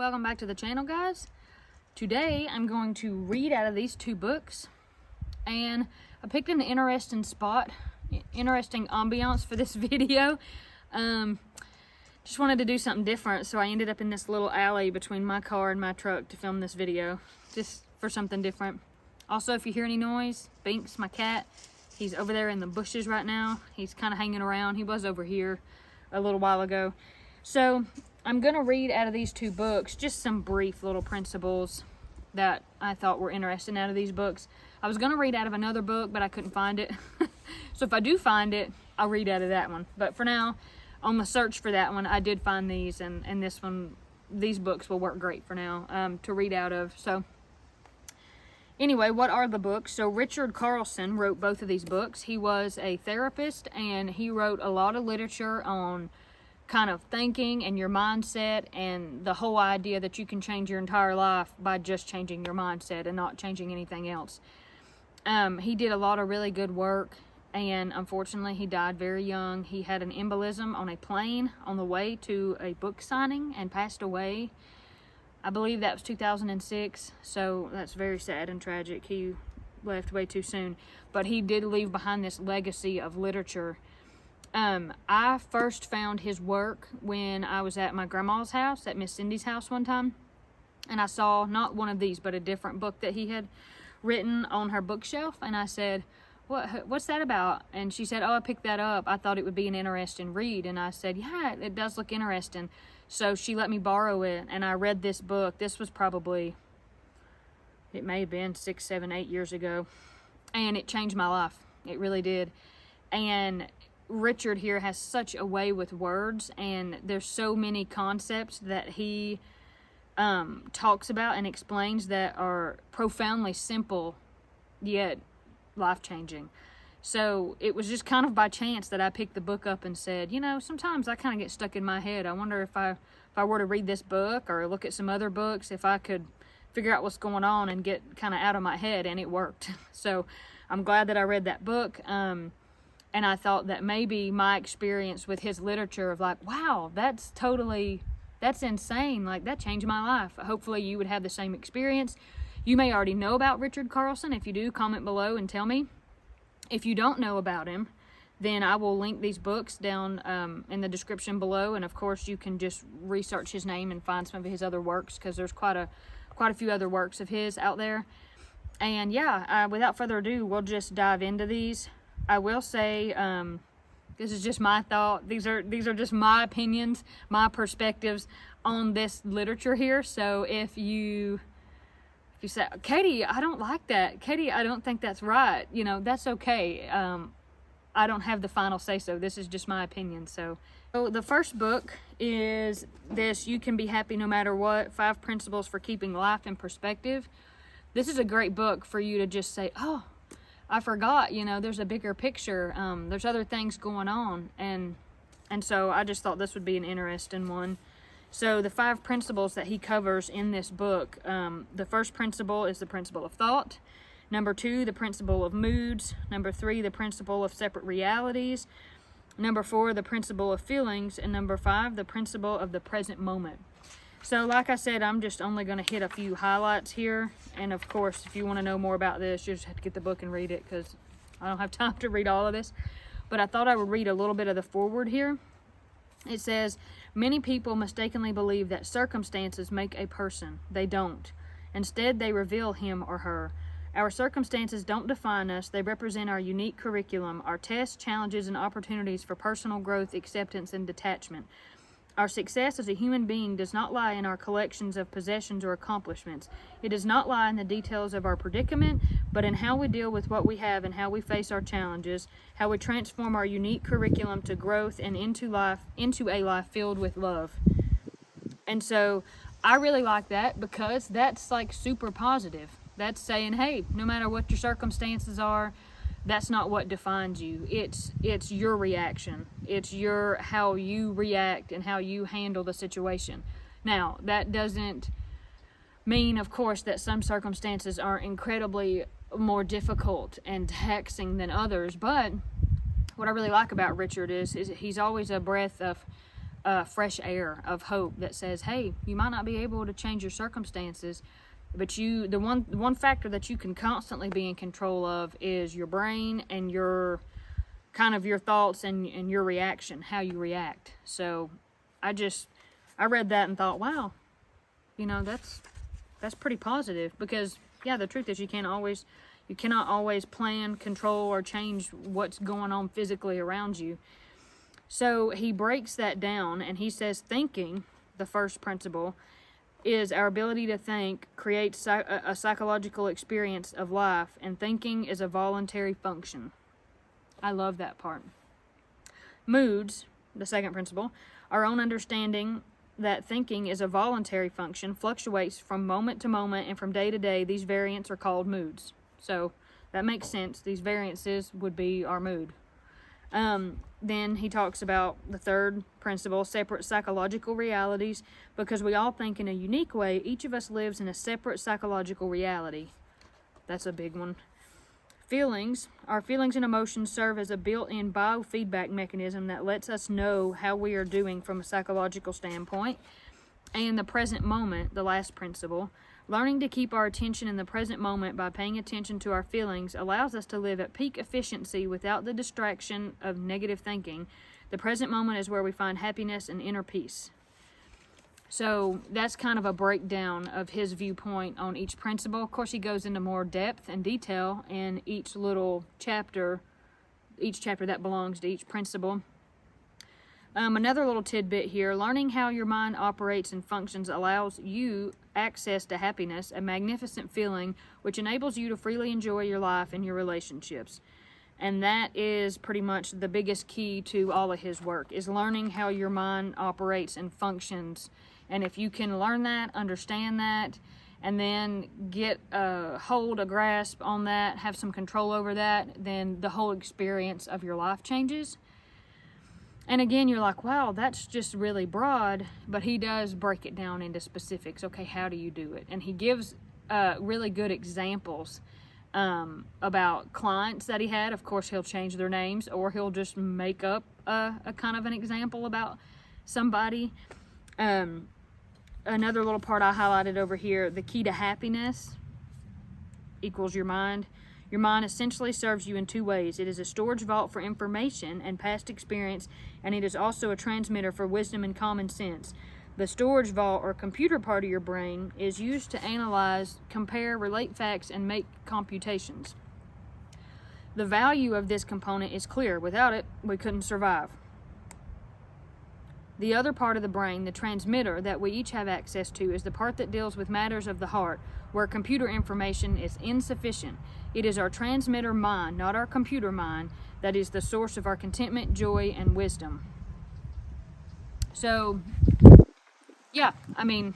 Welcome back to the channel, guys. Today I'm going to read out of these two books, and I picked an interesting ambiance for this video. Just wanted to do something different, so I ended up in this little alley between my car and my truck to film this video, just for something different. Also, if you hear any noise, Binks, my cat, he's over there in the bushes right now. He's kind of hanging around. He was over here a little while ago. So I'm going to read out of these two books just some brief little principles that I thought were interesting out of these books. I was going to read out of another book, but I couldn't find it. So if I do find it, I'll read out of that one. But for now, on the search for that one, I did find these, and these books will work great for now to read out of. So anyway, what are the books? So Richard Carlson wrote both of these books. He was a therapist, and he wrote a lot of literature on kind of thinking and your mindset, and the whole idea that you can change your entire life by just changing your mindset and not changing anything else. He did a lot of really good work, and unfortunately he died very young. He had an embolism on a plane on the way to a book signing and passed away. I believe that was 2006, so that's very sad and tragic. He left way too soon, but he did leave behind this legacy of literature. I first found his work when I was at my grandma's house, at Miss Cindy's house one time, and I saw not one of these, but a different book that he had written on her bookshelf, and I said, what's that about? And she said, oh, I picked that up. I thought it would be an interesting read. And I said, yeah, it does look interesting. So she let me borrow it, and I read this book. This was probably, it may have been 6, 7, 8 years ago, and it changed my life. It really did. And Richard here has such a way with words, and there's so many concepts that he talks about and explains that are profoundly simple yet life-changing. So it was just kind of by chance that I picked the book up and said, you know, sometimes I kind of get stuck in my head. I wonder if I were to read this book or look at some other books, if I could figure out what's going on and get kind of out of my head, and it worked. So I'm glad that I read that book. And I thought that maybe my experience with his literature of like, wow, that's insane. Like, that changed my life. Hopefully you would have the same experience. You may already know about Richard Carlson. If you do, comment below and tell me. If you don't know about him, then I will link these books down in the description below. And of course you can just research his name and find some of his other works, because there's quite a few other works of his out there. And yeah, without further ado, we'll just dive into these. I will say, this is just my thought. These are just my opinions, my perspectives on this literature here. So if you say, Katie, I don't like that. Katie, I don't think that's right. You know, that's okay. I don't have the final say so. This is just my opinion. So the first book is this, You Can Be Happy No Matter What, 5 Principles for Keeping Life in Perspective. This is a great book for you to just say, oh, I forgot, you know, there's a bigger picture. There's other things going on. And so I just thought this would be an interesting one. So the 5 principles that he covers in this book, the first principle is the principle of thought. Number 2, the principle of moods. Number 3, the principle of separate realities. Number 4, the principle of feelings. And number 5, the principle of the present moment. So like I said, I'm just only going to hit a few highlights here. And of course, if you want to know more about this, you just have to get the book and read it, because I don't have time to read all of this. But I thought I would read a little bit of the foreword here. It says, many people mistakenly believe that circumstances make a person. They don't. Instead, they reveal him or her. Our circumstances don't define us. They represent our unique curriculum, our tests, challenges, and opportunities for personal growth, acceptance, and detachment. Our success as a human being does not lie in our collections of possessions or accomplishments. It does not lie in the details of our predicament, but in how we deal with what we have and how we face our challenges, how we transform our unique curriculum to growth and into a life filled with love. And so I really like that, because that's like super positive. That's saying, hey, no matter what your circumstances are, that's not what defines you. It's your reaction. It's how you react and how you handle the situation. Now, that doesn't mean, of course, that some circumstances are incredibly more difficult and taxing than others. But what I really like about Richard is he's always a breath of fresh air of hope that says, hey, you might not be able to change your circumstances, but the one factor that you can constantly be in control of is your brain and your thoughts and your reaction, how you react. So I read that and thought, wow, that's pretty positive, because yeah, the truth is you cannot always plan, control, or change what's going on physically around you. So he breaks that down and he says thinking, the first principle, is our ability to think creates a psychological experience of life, and thinking is a voluntary function. I love that part. Moods, the second principle, our own understanding that thinking is a voluntary function fluctuates from moment to moment and from day to day. These variants are called moods. So that makes sense. These variances would be our mood. Then he talks about the third principle, separate psychological realities, because we all think in a unique way. Each of us lives in a separate psychological reality. That's a big one. Our feelings and emotions serve as a built-in biofeedback mechanism that lets us know how we are doing from a psychological standpoint. And the present moment, the last principle, learning to keep our attention in the present moment by paying attention to our feelings allows us to live at peak efficiency without the distraction of negative thinking. The present moment is where we find happiness and inner peace. So that's kind of a breakdown of his viewpoint on each principle. Of course, he goes into more depth and detail in each little chapter, each chapter that belongs to each principle. Another little tidbit here, learning how your mind operates and functions allows you access to happiness, a magnificent feeling which enables you to freely enjoy your life and your relationships. And that is pretty much the biggest key to all of his work, is learning how your mind operates and functions. And if you can learn that, understand that, and then get a grasp on that, have some control over that, then the whole experience of your life changes. And again, you're like, wow, that's just really broad, but he does break it down into specifics. Okay, how do you do it? And he gives really good examples about clients that he had. Of course, he'll change their names, or he'll just make up a kind of an example about somebody. Another little part I highlighted over here, the key to happiness equals your mind. Your mind essentially serves you in two ways. It is a storage vault for information and past experience, and it is also a transmitter for wisdom and common sense. The storage vault, or computer part of your brain, is used to analyze, compare, relate facts, and make computations. The value of this component is clear. Without it, we couldn't survive. The other part of the brain, the transmitter, that we each have access to, is the part that deals with matters of the heart, where computer information is insufficient. It is our transmitter mind, not our computer mind, that is the source of our contentment, joy, and wisdom. So, yeah, I mean,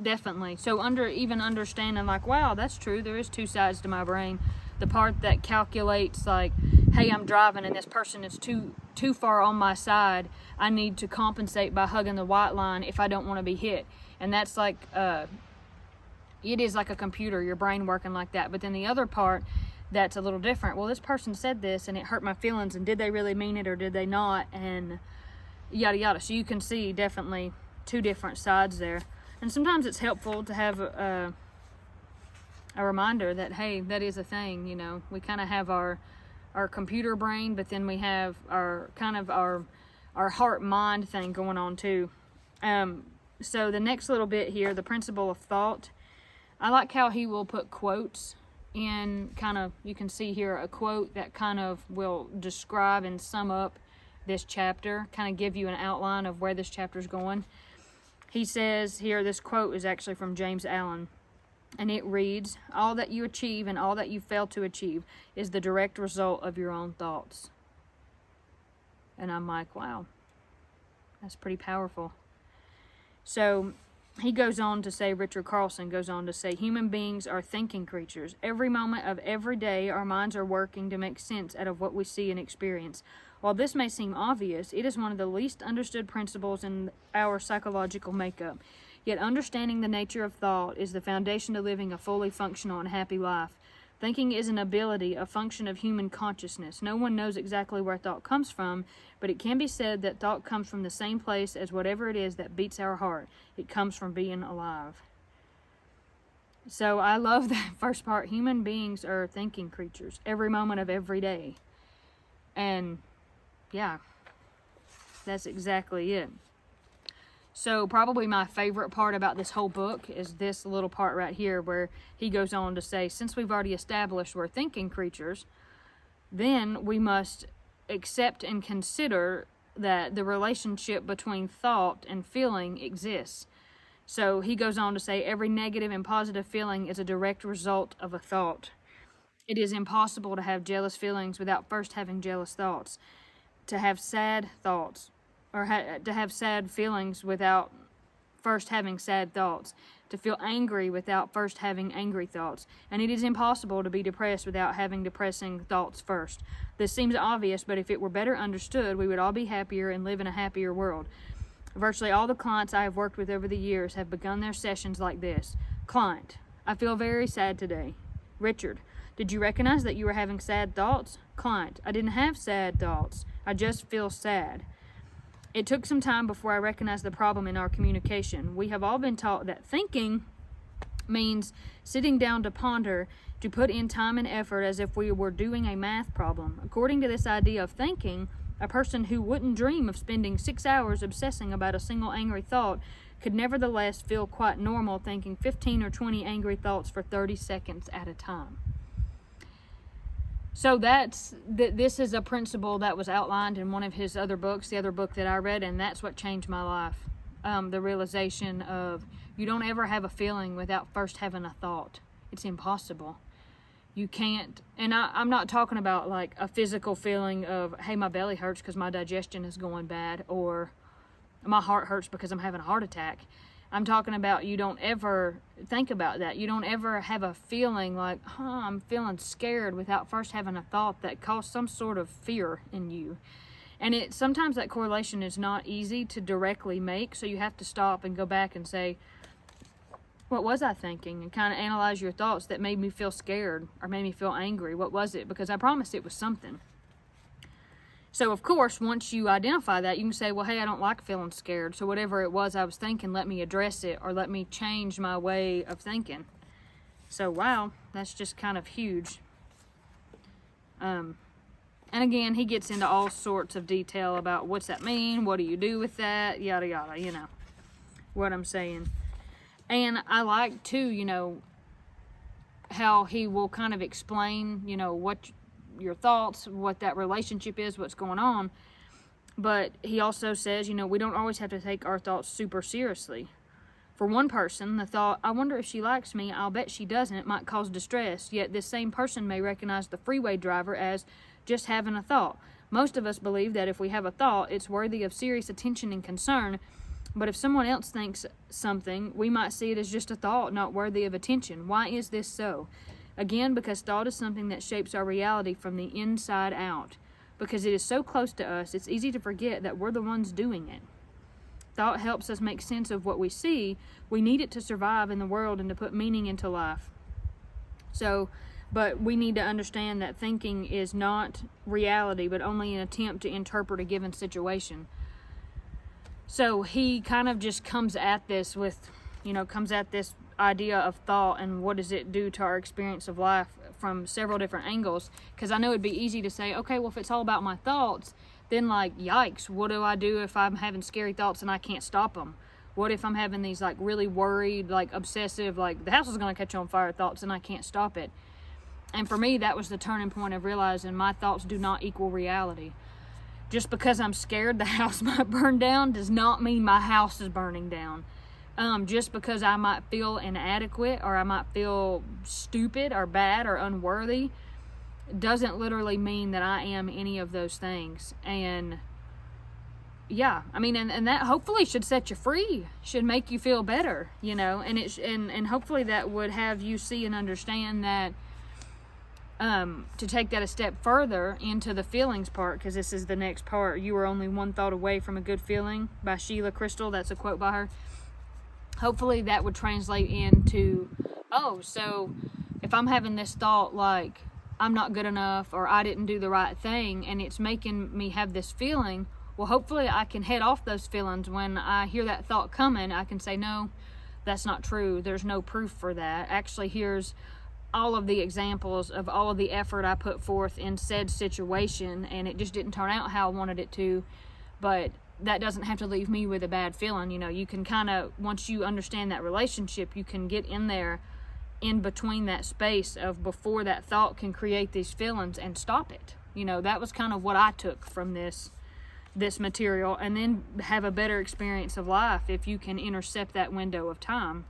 definitely. So even understanding, like, wow, that's true, there is two sides to my brain. The part that calculates, like, hey, I'm driving and this person is too far on my side, I need to compensate by hugging the white line if I don't want to be hit. And that's like, it is like a computer, your brain working like that. But then the other part that's a little different, well, this person said this and it hurt my feelings, and did they really mean it or did they not, and yada yada. So you can see definitely two different sides there. And sometimes it's helpful to have a reminder that, hey, that is a thing. We kind of have our computer brain, but then we have our heart mind thing going on too. So the next little bit here, the principle of thought, I like how he will put quotes in, you can see here a quote that kind of will describe and sum up this chapter, kind of give you an outline of where this chapter is going. He says here, this quote is actually from James Allen, and it reads, all that you achieve and all that you fail to achieve is the direct result of your own thoughts. And I'm like, wow, that's pretty powerful. So he goes on to say, Richard Carlson goes on to say, human beings are thinking creatures. Every moment of every day, our minds are working to make sense out of what we see and experience. While this may seem obvious, it is one of the least understood principles in our psychological makeup. Yet understanding the nature of thought is the foundation to living a fully functional and happy life. Thinking is an ability, a function of human consciousness. No one knows exactly where thought comes from, but it can be said that thought comes from the same place as whatever it is that beats our heart. It comes from being alive. So I love that first part. Human beings are thinking creatures every moment of every day. And yeah, that's exactly it. So probably my favorite part about this whole book is this little part right here where he goes on to say, since we've already established we're thinking creatures, then we must accept and consider that the relationship between thought and feeling exists. So he goes on to say, every negative and positive feeling is a direct result of a thought. It is impossible to have jealous feelings without first having jealous thoughts. To have sad thoughts, or to have sad feelings without first having sad thoughts. To feel angry without first having angry thoughts. And it is impossible to be depressed without having depressing thoughts first. This seems obvious, but if it were better understood, we would all be happier and live in a happier world. Virtually all the clients I have worked with over the years have begun their sessions like this. Client, I feel very sad today. Richard, did you recognize that you were having sad thoughts? Client, I didn't have sad thoughts. I just feel sad. It took some time before I recognized the problem in our communication. We have all been taught that thinking means sitting down to ponder, to put in time and effort as if we were doing a math problem. According to this idea of thinking, a person who wouldn't dream of spending 6 hours obsessing about a single angry thought could nevertheless feel quite normal thinking 15 or 20 angry thoughts for 30 seconds at a time. So this is a principle that was outlined in one of his other books, the other book that I read, and that's what changed my life. The realization of you don't ever have a feeling without first having a thought. It's impossible. You can't, and I'm not talking about like a physical feeling of, hey, my belly hurts because my digestion is going bad, or my heart hurts because I'm having a heart attack. I'm talking about you don't ever think about that. You don't ever have a feeling like, I'm feeling scared without first having a thought that caused some sort of fear in you. And sometimes that correlation is not easy to directly make, so you have to stop and go back and say, what was I thinking? And kind of analyze your thoughts that made me feel scared or made me feel angry. What was it? Because I promise it was something. So, of course, once you identify that, you can say, well, hey, I don't like feeling scared. So whatever it was I was thinking, let me address it or let me change my way of thinking. So, wow, that's just kind of huge. And again, he gets into all sorts of detail about what's that mean, what do you do with that, yada, yada, you know, what I'm saying. And I like, too, how he will kind of explain, what your thoughts, what that relationship is, what's going on. But he also says, we don't always have to take our thoughts super seriously. For one person, the thought, I wonder if she likes me, I'll bet she doesn't, might cause distress. Yet this same person may recognize the freeway driver as just having a thought. Most of us believe that if we have a thought, it's worthy of serious attention and concern. But if someone else thinks something, we might see it as just a thought, not worthy of attention. Why is this so? Again, because thought is something that shapes our reality from the inside out. Because it is so close to us, it's easy to forget that we're the ones doing it. Thought helps us make sense of what we see. We need it to survive in the world and to put meaning into life. But we need to understand that thinking is not reality, but only an attempt to interpret a given situation. So he kind of just comes at this idea of thought and what does it do to our experience of life from several different angles. Because I know it'd be easy to say, okay, well, if it's all about my thoughts, then like, yikes, what do I do if I'm having scary thoughts and I can't stop them? What if I'm having these like really worried, like obsessive, like the house is going to catch on fire thoughts and I can't stop it? And for me, that was the turning point of realizing my thoughts do not equal reality. Just because I'm scared the house might burn down does not mean my house is burning down. Just because I might feel inadequate or I might feel stupid or bad or unworthy doesn't literally mean that I am any of those things. And yeah, I mean, and that hopefully should set you free, should make you feel better, and hopefully that would have you see and understand that to take that a step further into the feelings part, because this is the next part. You are only one thought away from a good feeling by Sheila Crystal. That's a quote by her. Hopefully that would translate into, so if I'm having this thought like I'm not good enough or I didn't do the right thing, and it's making me have this feeling, well, hopefully I can head off those feelings. When I hear that thought coming, I can say, no, that's not true. There's no proof for that. Actually, here's all of the examples of all of the effort I put forth in said situation, and it just didn't turn out how I wanted it to. But that doesn't have to leave me with a bad feeling. You know, you can kind of, once you understand that relationship, you can get in there in between that space of before that thought can create these feelings and stop it. You know, that was kind of what I took from this material, and then have a better experience of life if you can intercept that window of time.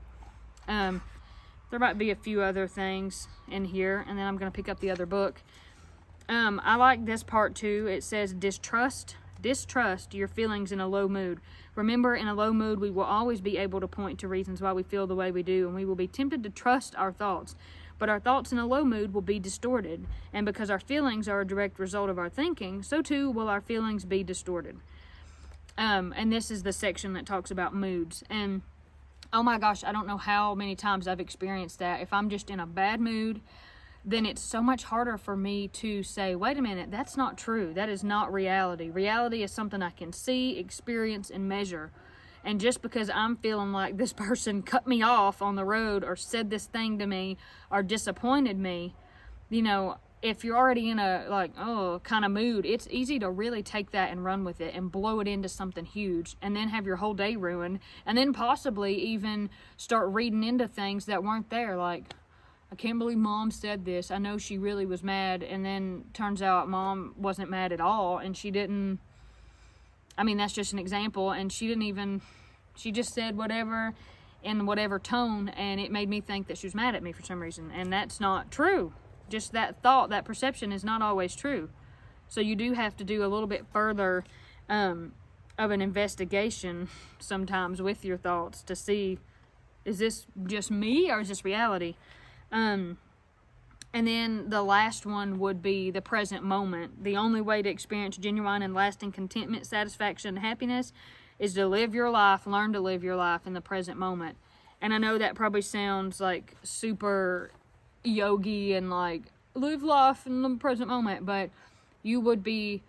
There might be a few other things in here, and then I'm going to pick up the other book. I like this part too. It says, distrust your feelings in a low mood. Remember, in a low mood, we will always be able to point to reasons why we feel the way we do, and we will be tempted to trust our thoughts. But our thoughts in a low mood will be distorted, and because our feelings are a direct result of our thinking, so too will our feelings be distorted. And this is the section that talks about moods. And oh my gosh, I don't know how many times I've experienced that. If I'm just in a bad mood, then it's so much harder for me to say, wait a minute, that's not true. That is not reality. Reality is something I can see, experience, and measure. And just because I'm feeling like this person cut me off on the road or said this thing to me or disappointed me, you know, if you're already in a kind of mood, it's easy to really take that and run with it and blow it into something huge, and then have your whole day ruined, and then possibly even start reading into things that weren't there. Like, I can't believe Mom said this. I know she really was mad, and then turns out Mom wasn't mad at all, and she didn't, I mean, that's just an example, and she just said whatever in whatever tone, and it made me think that she was mad at me for some reason, and that's not true. Just that thought, that perception is not always true. So you do have to do a little bit further of an investigation sometimes with your thoughts to see, is this just me or is this reality? And then the last one would be the present moment. The only way to experience genuine and lasting contentment, satisfaction, and happiness is to live your life, learn to live your life in the present moment. And I know that probably sounds like super yogi and like live life in the present moment, but you would be,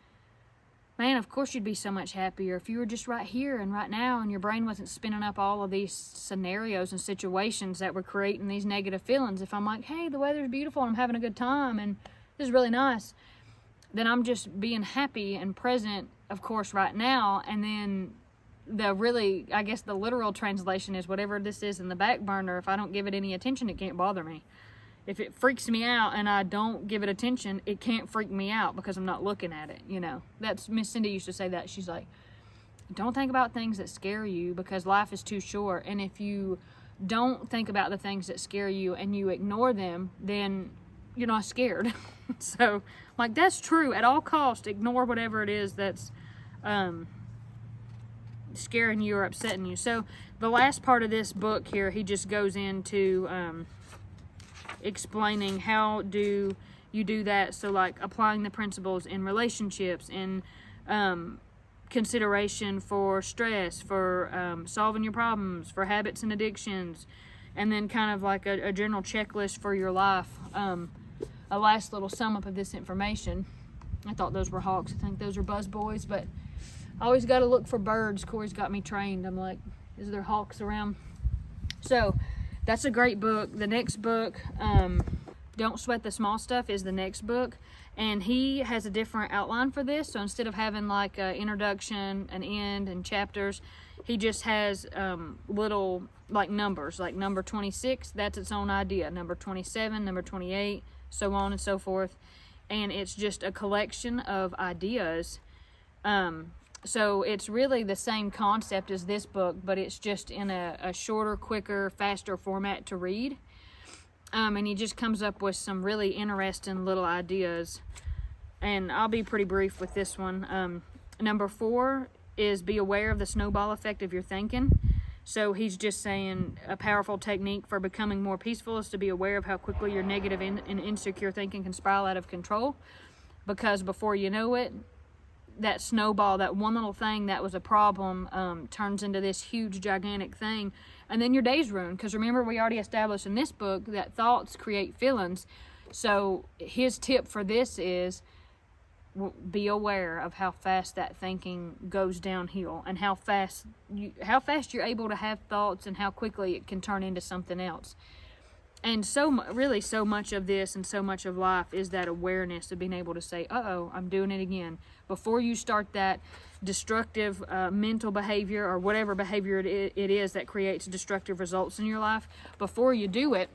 man, of course you'd be so much happier if you were just right here and right now, and your brain wasn't spinning up all of these scenarios and situations that were creating these negative feelings. If I'm like, hey, the weather's beautiful and I'm having a good time and this is really nice, then I'm just being happy and present, of course, right now. And then the really, I guess the literal translation is whatever this is in the back burner, if I don't give it any attention, it can't bother me. If it freaks me out and I don't give it attention, it can't freak me out because I'm not looking at it, you know. That's, Miss Cindy used to say that. She's like, don't think about things that scare you because life is too short. And if you don't think about the things that scare you and you ignore them, then you're not scared. So, like, that's true. At all costs, ignore whatever it is that's scaring you or upsetting you. So, the last part of this book here, he just goes into explaining how do you do that. So like applying the principles in relationships, in consideration for stress, for solving your problems, for habits and addictions, and then kind of like a general checklist for your life. A last little sum up of this information. I thought those were hawks. I think those are buzz boys, but I always got to look for birds. Corey's got me trained. I'm like, is there hawks around? So that's a great book. The next book, Don't Sweat the Small Stuff, is the next book. And he has a different outline for this. So instead of having like an introduction, an end, and chapters, he just has little like numbers. Like number 26, that's its own idea. Number 27, number 28, so on and so forth. And it's just a collection of ideas. So it's really the same concept as this book, but it's just in a shorter, quicker, faster format to read. And he just comes up with some really interesting little ideas. And I'll be pretty brief with this one. Number 4 is be aware of the snowball effect of your thinking. So he's just saying a powerful technique for becoming more peaceful is to be aware of how quickly your negative and insecure thinking can spiral out of control. Because before you know it, that snowball, that one little thing that was a problem, turns into this huge, gigantic thing. And then your day's ruined. Because remember, we already established in this book that thoughts create feelings. So his tip for this is, be aware of how fast that thinking goes downhill, and how fast you're able to have thoughts, and how quickly it can turn into something else. And really so much of this and so much of life is that awareness of being able to say, uh-oh, I'm doing it again. Before you start that destructive mental behavior, or whatever behavior it is that creates destructive results in your life, before you do it,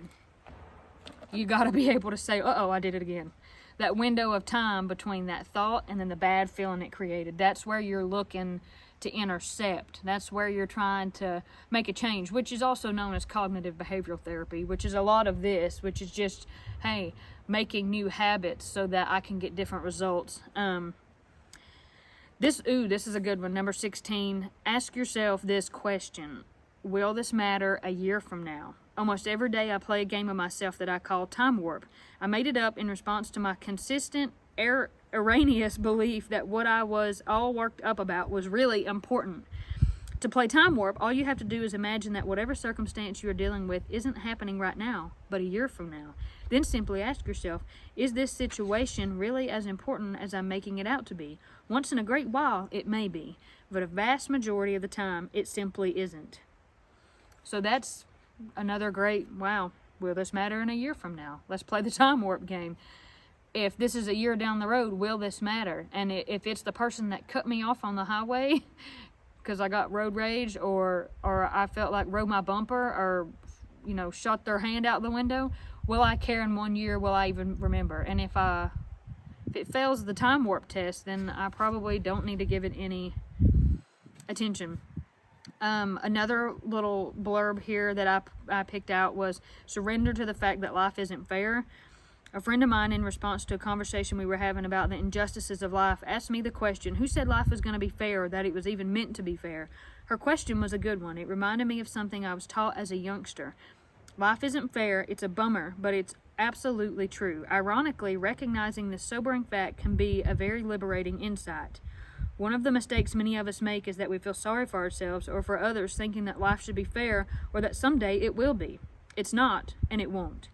you got to be able to say, uh-oh, I did it again. That window of time between that thought and then the bad feeling it created, that's where you're looking to intercept. That's where you're trying to make a change, which is also known as cognitive behavioral therapy, which is a lot of this, which is just, hey, making new habits so that I can get different results. This is a good one. Number 16, ask yourself this question: will this matter a year from now? Almost every day I play a game of myself that I call Time Warp. I made it up in response to my consistent erroneous belief that what I was all worked up about was really important. To play Time Warp, all you have to do is imagine that whatever circumstance you are dealing with isn't happening right now, but a year from now. Then simply ask yourself, is this situation really as important as I'm making it out to be? Once in a great while, it may be, but a vast majority of the time, it simply isn't. So that's another great, wow, will this matter in a year from now? Let's play the Time Warp game. If this is a year down the road, will this matter? And if it's the person that cut me off on the highway because I got road rage, or I felt like rode my bumper, or, shot their hand out the window, will I care in 1 year? Will I even remember? And if it fails the Time Warp test, then I probably don't need to give it any attention. Another little blurb here that I picked out was, surrender to the fact that life isn't fair. A friend of mine, in response to a conversation we were having about the injustices of life, asked me the question, who said life was going to be fair, or that it was even meant to be fair? Her question was a good one. It reminded me of something I was taught as a youngster. Life isn't fair, it's a bummer, but it's absolutely true. Ironically, recognizing this sobering fact can be a very liberating insight. One of the mistakes many of us make is that we feel sorry for ourselves or for others, thinking that life should be fair, or that someday it will be. It's not, and it won't.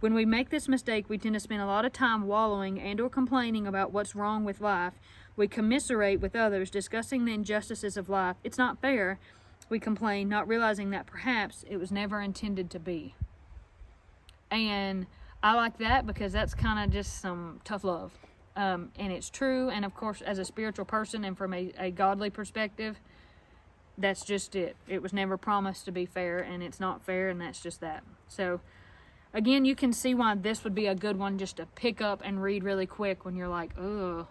When we make this mistake, we tend to spend a lot of time wallowing and or complaining about what's wrong with life. We commiserate with others, discussing the injustices of life. It's not fair. We complain, not realizing that perhaps it was never intended to be. And I like that because that's kind of just some tough love. And it's true. And of course, as a spiritual person and from a godly perspective, that's just it. It was never promised to be fair, and it's not fair, and that's just that. So again, you can see why this would be a good one just to pick up and read really quick when you're like, ugh,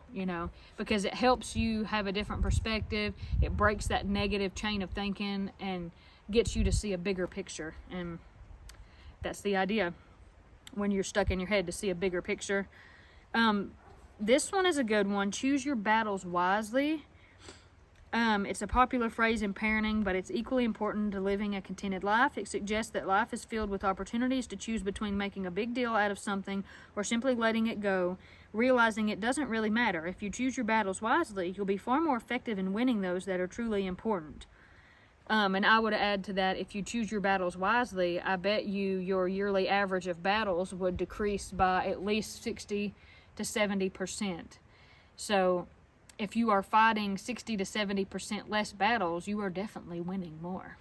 because it helps you have a different perspective. It breaks that negative chain of thinking and gets you to see a bigger picture. And that's the idea when you're stuck in your head, to see a bigger picture. This one is a good one. Choose your battles wisely. It's a popular phrase in parenting, but it's equally important to living a contented life. It suggests that life is filled with opportunities to choose between making a big deal out of something or simply letting it go, realizing it doesn't really matter. If you choose your battles wisely, you'll be far more effective in winning those that are truly important. And I would add to that, if you choose your battles wisely, I bet your yearly average of battles would decrease by at least 60 to 70%. So if you are fighting 60 to 70% less battles, you are definitely winning more.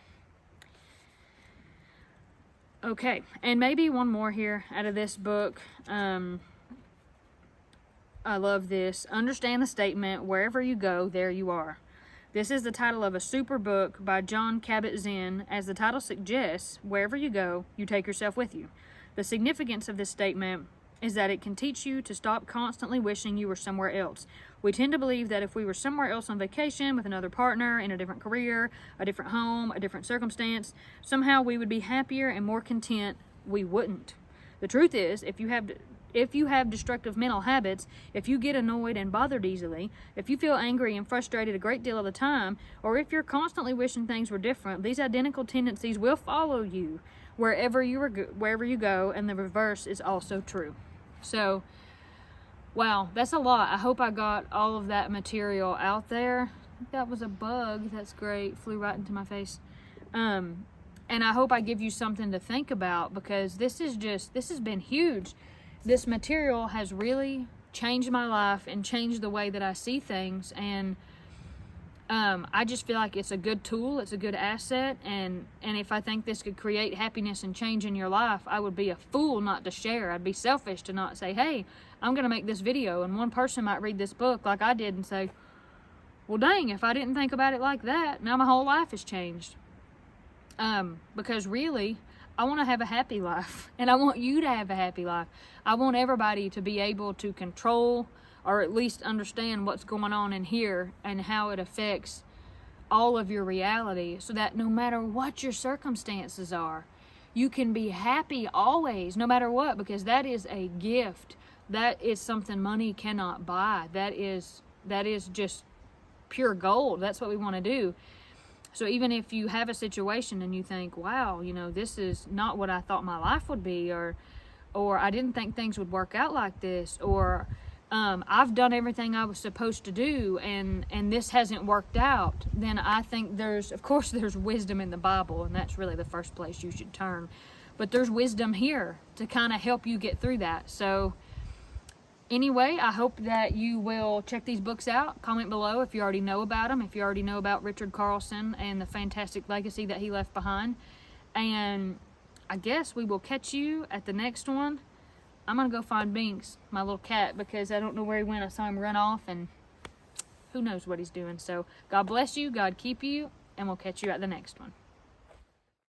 Okay, and maybe one more here out of this book. I love this. Understand the statement, wherever you go, there you are. This is the title of a super book by John Kabat-Zinn. As the title suggests, wherever you go, you take yourself with you. The significance of this statement is that it can teach you to stop constantly wishing you were somewhere else. We tend to believe that if we were somewhere else on vacation with another partner, in a different career, a different home, a different circumstance, somehow we would be happier and more content. We wouldn't. The truth is, if you have destructive mental habits, if you get annoyed and bothered easily, if you feel angry and frustrated a great deal of the time, or if you're constantly wishing things were different, these identical tendencies will follow you wherever you go, and the reverse is also true. So Wow, that's a lot. I hope I got all of that material out there. I think that was a bug. That's great. Flew right into my face. And I hope I give you something to think about, because this has been huge. This material has really changed my life and changed the way that I see things. And I just feel like it's a good tool. It's a good asset. And if I think this could create happiness and change in your life, I would be a fool not to share. I'd be selfish to not say, hey, I'm going to make this video. And one person might read this book like I did and say, well, dang, if I didn't think about it like that, now my whole life has changed. Because really, I want to have a happy life. And I want you to have a happy life. I want everybody to be able to control, or at least understand what's going on in here and how it affects all of your reality, so that no matter what your circumstances are, you can be happy always, no matter what, because that is a gift. That is something money cannot buy. That is just pure gold. That's what we want to do. So even if you have a situation and you think, wow, this is not what I thought my life would be, or I didn't think things would work out like this, or I've done everything I was supposed to do and this hasn't worked out, then I think there's wisdom in the Bible, and that's really the first place you should turn. But there's wisdom here to kind of help you get through that. So anyway, I hope that you will check these books out. Comment below if you already know about them, if you already know about Richard Carlson and the fantastic legacy that he left behind. And I guess we will catch you at the next one. I'm going to go find Binks, my little cat, because I don't know where he went. I saw him run off, and who knows what he's doing. So God bless you, God keep you, and we'll catch you at the next one.